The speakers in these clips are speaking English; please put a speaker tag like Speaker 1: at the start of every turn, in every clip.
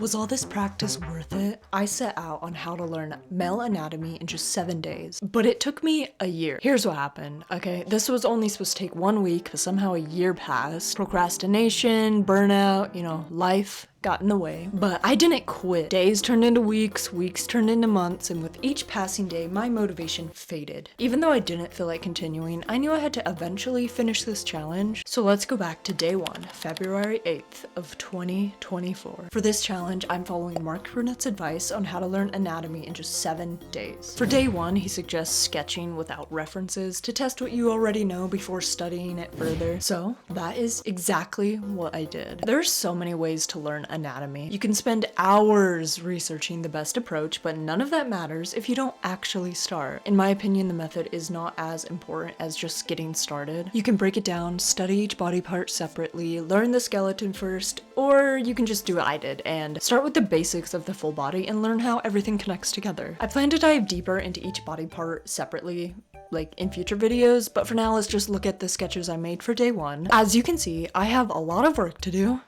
Speaker 1: Was all this practice worth it? I set out on how to learn male anatomy in just 7 days, but it took me a year. Here's what happened, okay? This was only supposed to take 1 week, but somehow a year passed. Procrastination, burnout, life got in the way. But I didn't quit. Days turned into weeks, weeks turned into months, and with each passing day, my motivation faded. Even though I didn't feel like continuing, I knew I had to eventually finish this challenge. So let's go back to day 1, February 8th of 2024. For this challenge, I'm following Marc Brunet's advice on how to learn anatomy in just 7 days. For day 1, he suggests sketching without references to test what you already know before studying it further. So that is exactly what I did. There's so many ways to learn anatomy. You can spend hours researching the best approach, but none of that matters if you don't actually start. In my opinion, the method is not as important as just getting started. You can break it down, study each body part separately, learn the skeleton first, or you can just do what I did and start with the basics of the full body and learn how everything connects together. I plan to dive deeper into each body part separately, like in future videos, but for now let's just look at the sketches I made for day 1. As you can see, I have a lot of work to do.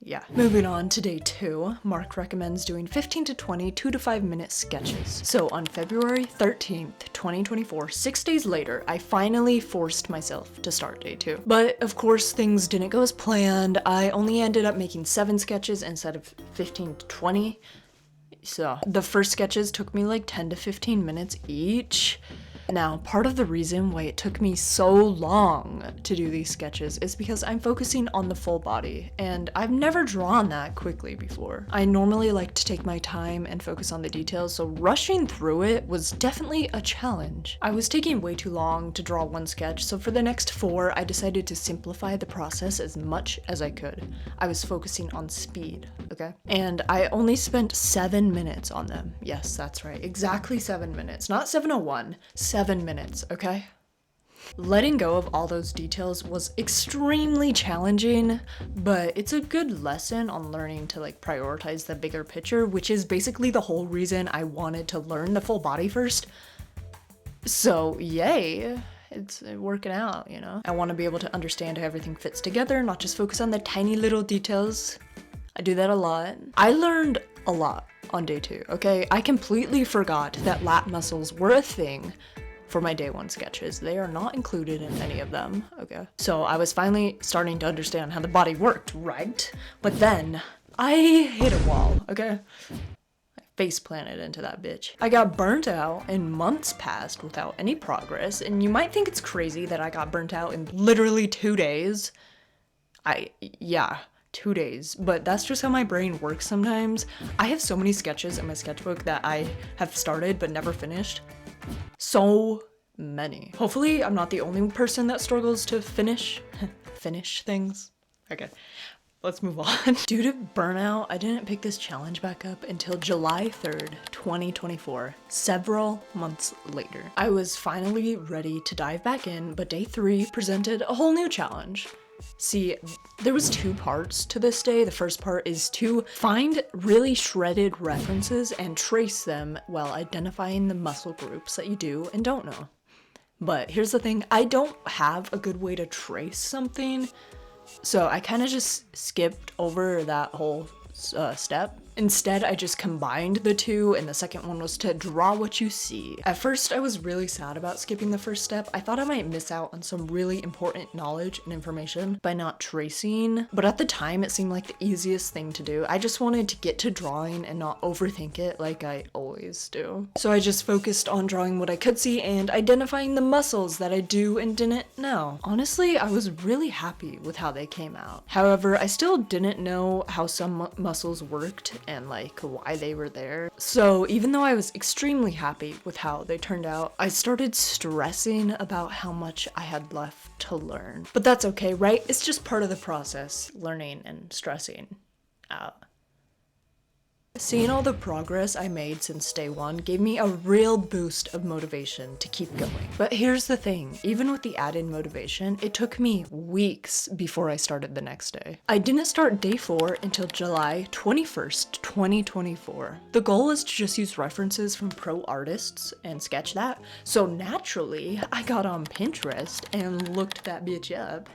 Speaker 1: Yeah. Moving on to day 2, Marc recommends doing 15 to 20 2 to 5 minute sketches. So on February 13th, 2024, 6 days later, I finally forced myself to start day 2. But of course, things didn't go as planned. I only ended up making 7 sketches instead of 15 to 20. So the first sketches took me like 10 to 15 minutes each. Now, part of the reason why it took me so long to do these sketches is because I'm focusing on the full body, and I've never drawn that quickly before. I normally like to take my time and focus on the details, so rushing through it was definitely a challenge. I was taking way too long to draw one sketch, so for the next 4, I decided to simplify the process as much as I could. I was focusing on speed, okay? And I only spent 7 minutes on them. Yes, that's right, exactly 7 minutes, not 7:01. 7 minutes, okay? Letting go of all those details was extremely challenging, but it's a good lesson on learning to prioritize the bigger picture, which is basically the whole reason I wanted to learn the full body first. So yay, it's working out, I want to be able to understand how everything fits together, not just focus on the tiny little details. I do that a lot. I learned a lot on day 2, okay? I completely forgot that lat muscles were a thing for my day 1 sketches. They are not included in any of them, okay? So I was finally starting to understand how the body worked, right? But then I hit a wall, okay? I face planted into that bitch. I got burnt out and months passed without any progress, and you might think it's crazy that I got burnt out in literally 2 days. Yeah. 2 days, but that's just how my brain works sometimes. I have so many sketches in my sketchbook that I have started but never finished. So many. Hopefully I'm not the only person that struggles to finish things. Okay, let's move on. Due to burnout, I didn't pick this challenge back up until July 3rd, 2024, several months later. I was finally ready to dive back in, but day 3 presented a whole new challenge. See, there was 2 parts to this day. The first part is to find really shredded references and trace them while identifying the muscle groups that you do and don't know. But here's the thing, I don't have a good way to trace something, so I kind of just skipped over that whole step. Instead, I just combined the 2, and the second one was to draw what you see. At first, I was really sad about skipping the first step. I thought I might miss out on some really important knowledge and information by not tracing, but at the time, it seemed like the easiest thing to do. I just wanted to get to drawing and not overthink it like I always do. So I just focused on drawing what I could see and identifying the muscles that I do and didn't know. Honestly, I was really happy with how they came out. However, I still didn't know how some muscles worked and why they were there. So even though I was extremely happy with how they turned out, I started stressing about how much I had left to learn. But that's okay, right? It's just part of the process, learning and stressing out. Seeing all the progress I made since day 1 gave me a real boost of motivation to keep going. But here's the thing, even with the added motivation, it took me weeks before I started the next day. I didn't start day 4 until July 21st, 2024. The goal is to just use references from pro artists and sketch that. So naturally, I got on Pinterest and looked that bitch up.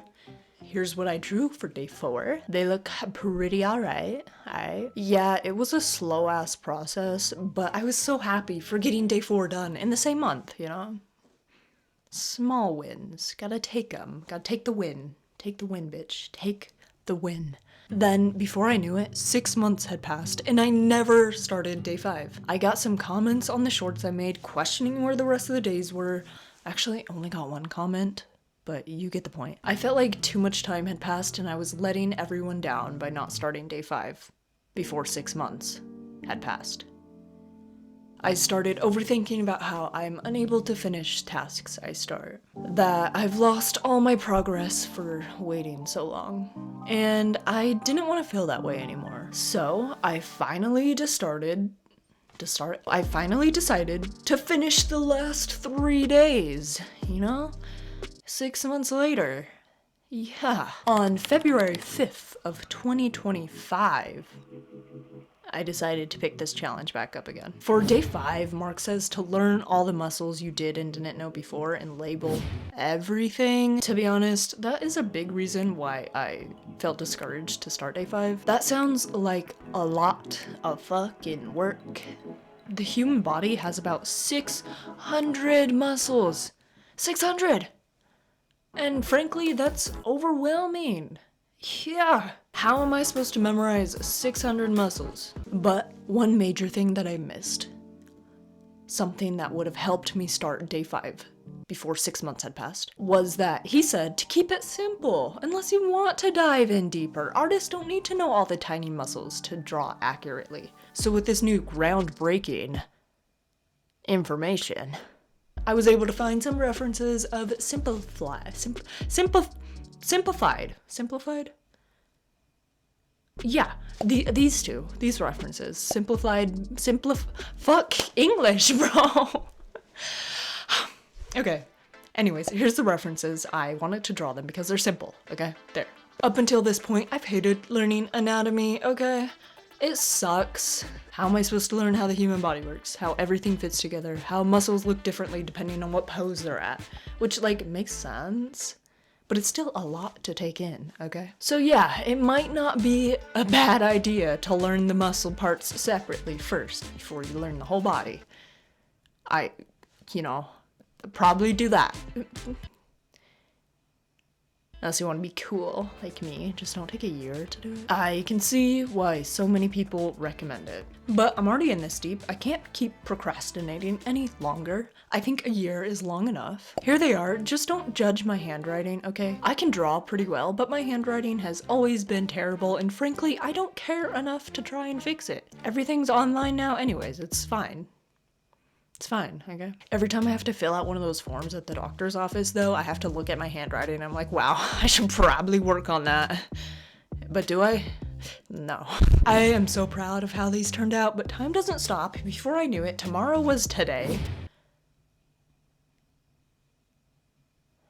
Speaker 1: here's what I drew for day 4. They look pretty alright. Yeah, it was a slow ass process, but I was so happy for getting day 4 done in the same month, you know? Small wins. Gotta take them. Gotta take the win. Take the win, bitch. Take the win. Then, before I knew it, 6 months had passed, and I never started day 5. I got some comments on the shorts I made questioning where the rest of the days were. Actually, I only got one comment, but you get the point. I felt like too much time had passed, and I was letting everyone down by not starting day 5 before 6 months had passed. I started overthinking about how I'm unable to finish tasks I start, that I've lost all my progress for waiting so long, and I didn't want to feel that way anymore. So I finally decided to finish the last 3 days, you know? 6 months later. Yeah. On February 5th of 2025, I decided to pick this challenge back up again. For day 5, Marc says to learn all the muscles you did and didn't know before and label everything. To be honest, that is a big reason why I felt discouraged to start day 5. That sounds like a lot of fucking work. The human body has about 600 muscles. 600! And frankly, that's overwhelming. Yeah. How am I supposed to memorize 600 muscles? But one major thing that I missed, something that would have helped me start day 5 before 6 months had passed, was that he said to keep it simple unless you want to dive in deeper. Artists don't need to know all the tiny muscles to draw accurately. So with this new groundbreaking information, I was able to find some references of simplified? Yeah, these references. Fuck English, bro. Okay, anyways, here's the references. I wanted to draw them because they're simple, okay? There. Up until this point, I've hated learning anatomy, okay? It sucks. How am I supposed to learn how the human body works? How everything fits together? How muscles look differently depending on what pose they're at? Which, like, makes sense, but it's still a lot to take in, okay? So yeah, it might not be a bad idea to learn the muscle parts separately first before you learn the whole body. Probably do that. Unless you want to be cool, like me, just don't take a year to do it. I can see why so many people recommend it. But I'm already in this deep, I can't keep procrastinating any longer. I think a year is long enough. Here they are, just don't judge my handwriting, okay? I can draw pretty well, but my handwriting has always been terrible, and frankly, I don't care enough to try and fix it. Everything's online now anyways, it's fine. It's fine, okay? Every time I have to fill out one of those forms at the doctor's office, though, I have to look at my handwriting and I'm like, wow, I should probably work on that. But do I? No. I am so proud of how these turned out, but time doesn't stop. Before I knew it, tomorrow was today.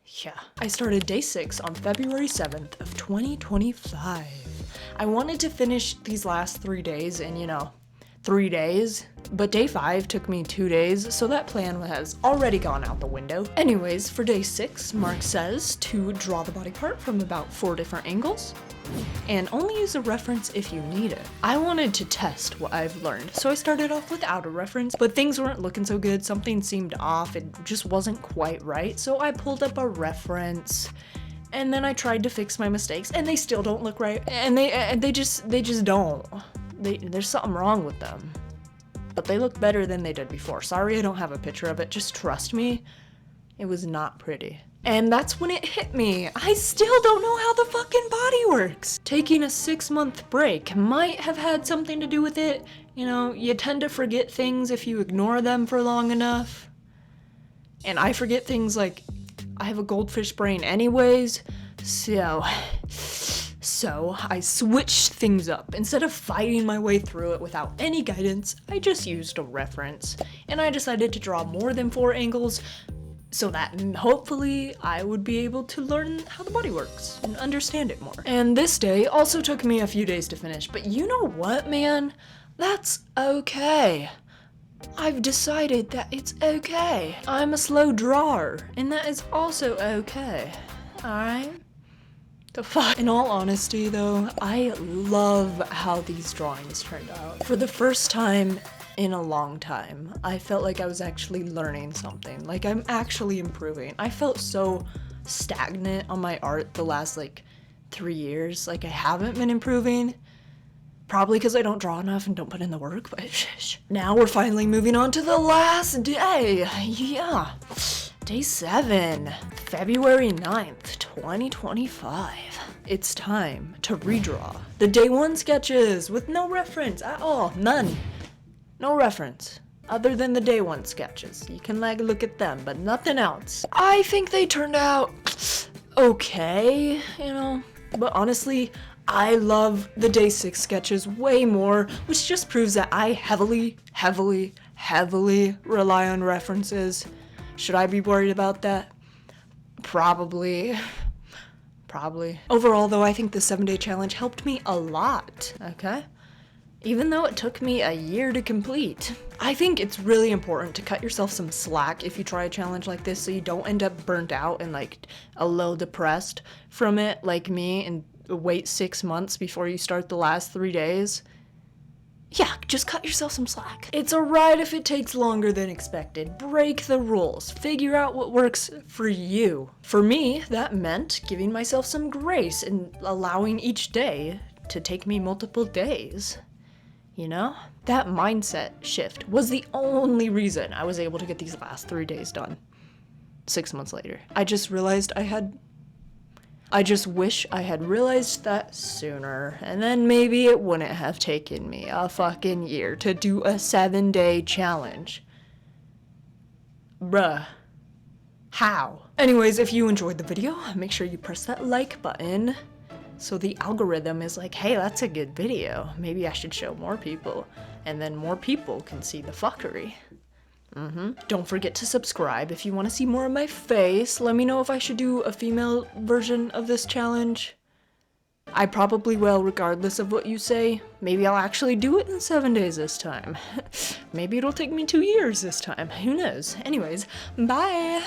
Speaker 1: Yeah. I started day 6 on February 7th of 2025. I wanted to finish these last 3 days in, 3 days, but day 5 took me 2 days, so that plan has already gone out the window. Anyways, for day 6, Marc says to draw the body part from about 4 different angles, and only use a reference if you need it. I wanted to test what I've learned, so I started off without a reference, but things weren't looking so good, something seemed off, it just wasn't quite right, so I pulled up a reference, and then I tried to fix my mistakes, and they still don't look right, and they just don't. There's something wrong with them. But they look better than they did before. Sorry I don't have a picture of it, just trust me, it was not pretty. And that's when it hit me. I still don't know how the fucking body works. Taking a 6-month break might have had something to do with it. You tend to forget things if you ignore them for long enough. And I forget things like, I have a goldfish brain anyways, So I switched things up. Instead of fighting my way through it without any guidance, I just used a reference. And I decided to draw more than 4 angles so that hopefully I would be able to learn how the body works and understand it more. And this day also took me a few days to finish, but you know what, man? That's okay. I've decided that it's okay. I'm a slow drawer, and that is also okay. Alright? The fuck? In all honesty though, I love how these drawings turned out. For the first time in a long time, I felt like I was actually learning something. Like I'm actually improving. I felt so stagnant on my art the last like 3 years. Like I haven't been improving. Probably because I don't draw enough and don't put in the work, but now we're finally moving on to the last day. Yeah. Day 7, February 9th, 2025. It's time to redraw the day 1 sketches with no reference at all. None. No reference. Other than the day 1 sketches. You can like look at them, but nothing else. I think they turned out okay, you know. But honestly, I love the day 6 sketches way more, which just proves that I heavily rely on references. Should I be worried about that? Probably. Overall though, I think the 7-day challenge helped me a lot, okay? Even though it took me a year to complete. I think it's really important to cut yourself some slack if you try a challenge like this so you don't end up burnt out and like a little depressed from it like me and wait 6 months before you start the last 3 days. Yeah, just cut yourself some slack. It's alright if it takes longer than expected. Break the rules. Figure out what works for you. For me, that meant giving myself some grace and allowing each day to take me multiple days. You know? That mindset shift was the only reason I was able to get these last 3 days done 6 months later. I just wish I had realized that sooner, and then maybe it wouldn't have taken me a fucking year to do a 7-day challenge. Bruh. How? Anyways, if you enjoyed the video, make sure you press that like button so the algorithm is like, hey, that's a good video. Maybe I should show more people, and then more people can see the fuckery. Don't forget to subscribe if you want to see more of my face. Let me know if I should do a female version of this challenge. I probably will, regardless of what you say. Maybe I'll actually do it in 7 days this time. Maybe it'll take me 2 years this time. Who knows? Anyways, bye!